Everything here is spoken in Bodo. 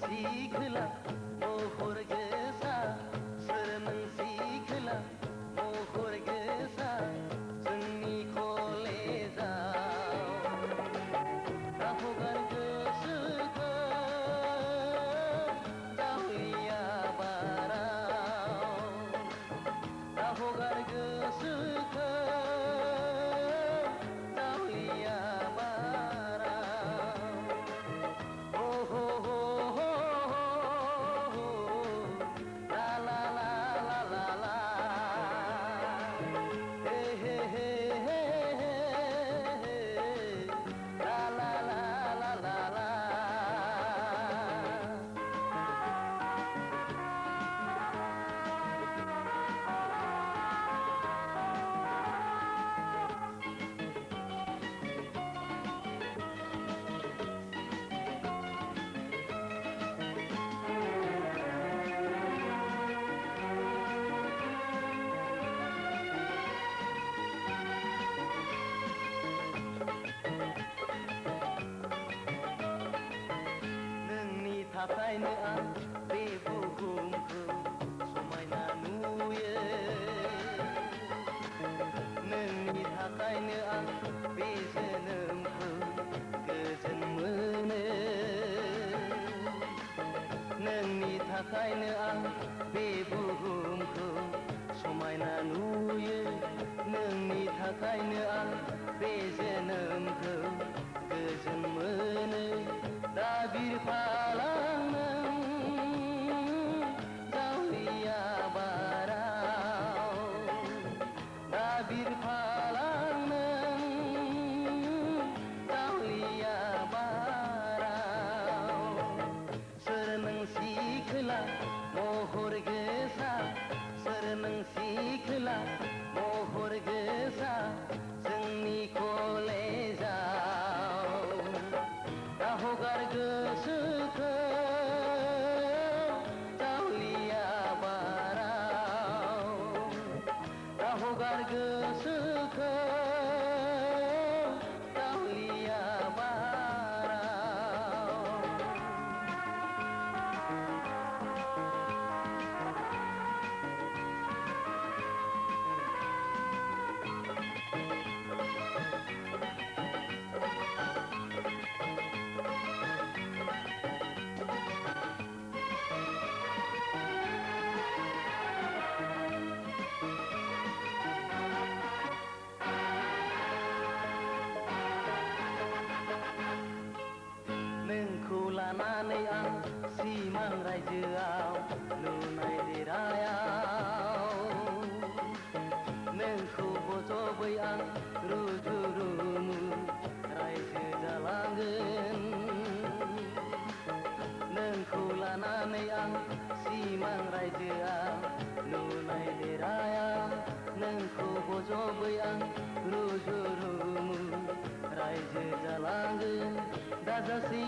सिखोला महर गोसा सोर नों सिखोला महर गोसा जोंनि कलेजाव दाहगार गोसोखौ जावलिया बाराव दाहगार गोसोखौ जावलिया थाखायनो आं बे बुहुमखौ समायना नुयो नोंनि थाखायनो आं बे जोनोमखौ गोजोन मोनो नोंनि थाखायनो आं बे बुहुमखौ समायना नुयो नोंनि थाखायनो आं बे जोनोमखौ गोजोन मोनो दा बिरफालां नों जावलिया बाराव दा बिरफालां नों जावलिया बाराव सोर नों सिखोला महर गोसा सोर नों सिखोला महर गोसा जोंनि कलेजाव दाहगार गोसोखौ जावलिया बाराव दाहगार गोसोखौ जावलिया नोंखौ लानानै आं सिमां रायजोआव लुनाय देरायाव नोंखौ बजबै आं रुजु रुमु रायजो जालांगोन नोंखौ लानानै आं सिमां रायजोआव लुनाय देरायाव नोंखौ बजबै आं रुजु रुमु रायजो जालांगोन दाजासे